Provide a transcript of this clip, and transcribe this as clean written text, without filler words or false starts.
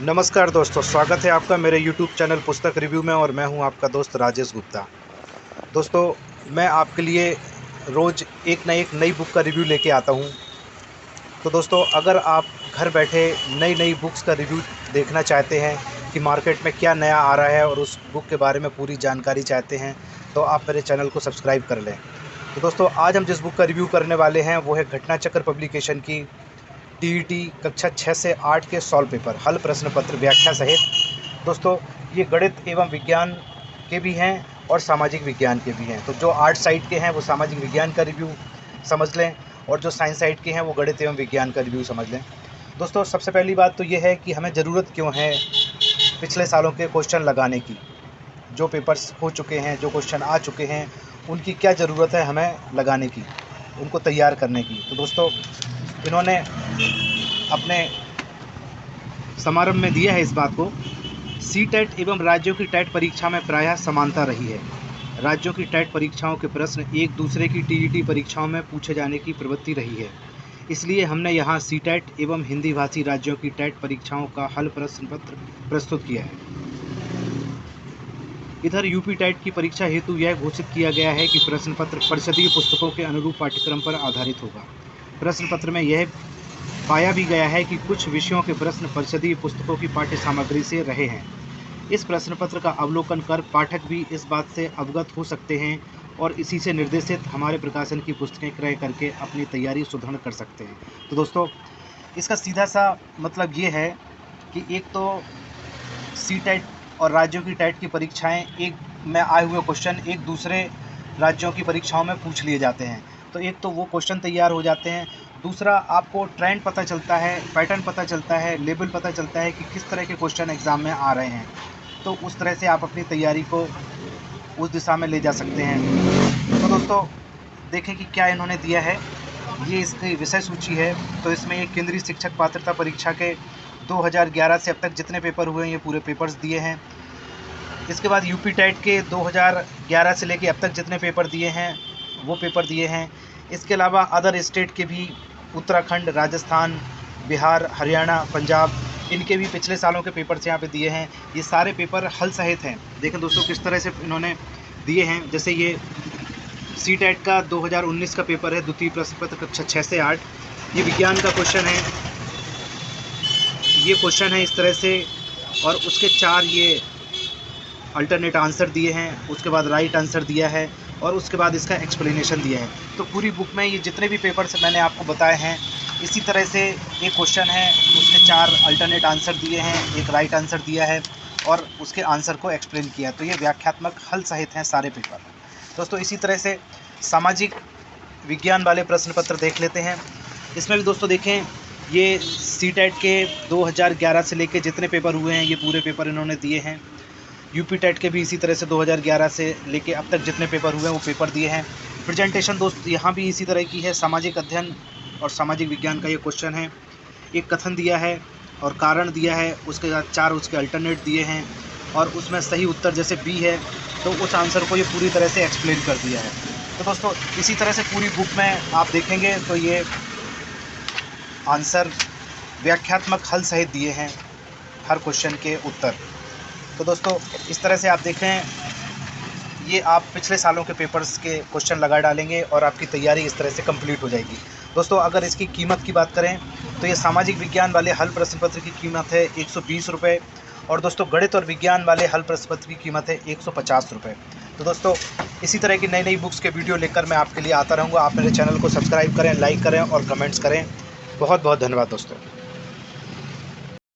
नमस्कार दोस्तों, स्वागत है आपका मेरे YouTube चैनल पुस्तक रिव्यू में। और मैं हूं आपका दोस्त राजेश गुप्ता। दोस्तों, मैं आपके लिए रोज़ एक नई बुक का रिव्यू लेके आता हूं। तो दोस्तों, अगर आप घर बैठे नई बुक्स का रिव्यू देखना चाहते हैं कि मार्केट में क्या नया आ रहा है और उस बुक के बारे में पूरी जानकारी चाहते हैं, तो आप मेरे चैनल को सब्सक्राइब कर लें। तो दोस्तों, आज हम जिस बुक का रिव्यू करने वाले हैं वो है घटना चक्र पब्लिकेशन की टीईटी कक्षा 6 से 8 के सॉल्व पेपर हल प्रश्न पत्र व्याख्या सहित। दोस्तों, ये गणित एवं विज्ञान के भी हैं और सामाजिक विज्ञान के भी हैं। तो जो आर्ट साइड के हैं वो सामाजिक विज्ञान का रिव्यू समझ लें, और जो साइंस साइड के हैं वो गणित एवं विज्ञान का रिव्यू समझ लें। दोस्तों, सबसे पहली बात तो ये है कि हमें ज़रूरत क्यों है पिछले सालों के क्वेश्चन लगाने की। जो पेपर्स हो चुके हैं, जो क्वेश्चन आ चुके हैं, उनकी क्या ज़रूरत है हमें लगाने की, उनको तैयार करने की। तो दोस्तों, इन्होंने अपने समारंभ में दिया है इस बात को। सी-टेट एवं राज्यों की टेट परीक्षा में प्रायः समानता रही है। राज्यों की टेट परीक्षाओं के प्रश्न एक दूसरे की टीईटी परीक्षाओं में पूछे जाने की प्रवृत्ति रही है। इसलिए हमने यहाँ सी-टेट एवं हिंदी भाषी राज्यों की टेट परीक्षाओं का हल प्रश्न पत्र प्रस्तुत किया है। इधर यूपी टेट की परीक्षा हेतु यह घोषित किया गया है कि प्रश्न पत्र परिषदीय पुस्तकों के अनुरूप पाठ्यक्रम पर आधारित होगा। प्रश्न पत्र में यह पाया भी गया है कि कुछ विषयों के प्रश्न परिषदीय पुस्तकों की पाठ्य सामग्री से रहे हैं। इस प्रश्न पत्र का अवलोकन कर पाठक भी इस बात से अवगत हो सकते हैं और इसी से निर्देशित हमारे प्रकाशन की पुस्तकें क्रय करके अपनी तैयारी सुदृढ़ कर सकते हैं। तो दोस्तों, इसका सीधा सा मतलब ये है कि एक तो सी-टेट और राज्यों की टेट की परीक्षाएं एक में आए हुए क्वेश्चन एक दूसरे राज्यों की परीक्षाओं में पूछ लिए जाते हैं। तो एक तो वो क्वेश्चन तैयार हो जाते हैं, दूसरा आपको ट्रेंड पता चलता है, पैटर्न पता चलता है, लेवल पता चलता है कि किस तरह के क्वेश्चन एग्ज़ाम में आ रहे हैं। तो उस तरह से आप अपनी तैयारी को उस दिशा में ले जा सकते हैं। तो दोस्तों, देखें कि क्या इन्होंने दिया है। ये इसकी विषय सूची है। तो इसमें एक केंद्रीय शिक्षक पात्रता परीक्षा के 2011 से अब तक जितने पेपर हुए हैं ये पूरे पेपर्स दिए हैं। इसके बाद यूपी टेट के 2011 से लेके अब तक जितने पेपर दिए हैं वो पेपर दिए हैं। इसके अलावा अदर स्टेट के भी उत्तराखंड, राजस्थान, बिहार, हरियाणा, पंजाब, इनके भी पिछले सालों के पेपर्स यहाँ पे दिए हैं। ये सारे पेपर हल सहित हैं। देखें दोस्तों, किस तरह से इन्होंने दिए हैं। जैसे ये सी-टेट का 2019 का पेपर है, द्वितीय प्रश्न पत्र कक्षा 6 से 8। ये विज्ञान का क्वेश्चन है, ये क्वेश्चन है इस तरह से, और उसके 4 ये अल्टरनेट आंसर दिए हैं, उसके बाद राइट आंसर दिया है, और उसके बाद इसका एक्सप्लेनेशन दिया है। तो पूरी बुक में ये जितने भी पेपर्स मैंने आपको बताए हैं, इसी तरह से एक क्वेश्चन है, उसके 4 अल्टरनेट आंसर दिए हैं, एक राइट आंसर दिया है और उसके आंसर को एक्सप्लेन किया। तो ये व्याख्यात्मक हल सहित हैं सारे पेपर। दोस्तों, इसी तरह से सामाजिक विज्ञान वाले प्रश्न पत्र देख लेते हैं। इसमें भी दोस्तों देखें, ये सी-टेट के 2011 से लेके जितने पेपर हुए हैं ये पूरे पेपर इन्होंने दिए हैं। यूपी टेट के भी इसी तरह से 2011 से लेके अब तक जितने पेपर हुए हैं वो पेपर दिए हैं। प्रेजेंटेशन दोस्त यहाँ भी इसी तरह की है। सामाजिक अध्ययन और सामाजिक विज्ञान का ये क्वेश्चन है। एक कथन दिया है और कारण दिया है, उसके बाद 4 उसके अल्टरनेट दिए हैं, और उसमें सही उत्तर जैसे बी है तो उस आंसर को ये पूरी तरह से एक्सप्लेन कर दिया है। तो दोस्तों, इसी तरह से पूरी बुक में आप देखेंगे तो ये आंसर व्याख्यात्मक हल सहित दिए हैं हर क्वेश्चन के उत्तर। तो दोस्तों, इस तरह से आप देखें, ये आप पिछले सालों के पेपर्स के क्वेश्चन लगा डालेंगे और आपकी तैयारी इस तरह से कंप्लीट हो जाएगी। दोस्तों, अगर इसकी कीमत की बात करें तो ये सामाजिक विज्ञान वाले हल प्रश्न पत्र की कीमत है 120 रुपये, और दोस्तों गणित और विज्ञान वाले हल प्रश्न पत्र की कीमत है 150 रुपये। तो दोस्तों, इसी तरह की नई बुक्स के वीडियो लेकर मैं आपके लिए आता रहूँगा। आप मेरे चैनल को सब्सक्राइब करें, लाइक करें और कमेंट्स करें। बहुत बहुत धन्यवाद दोस्तों।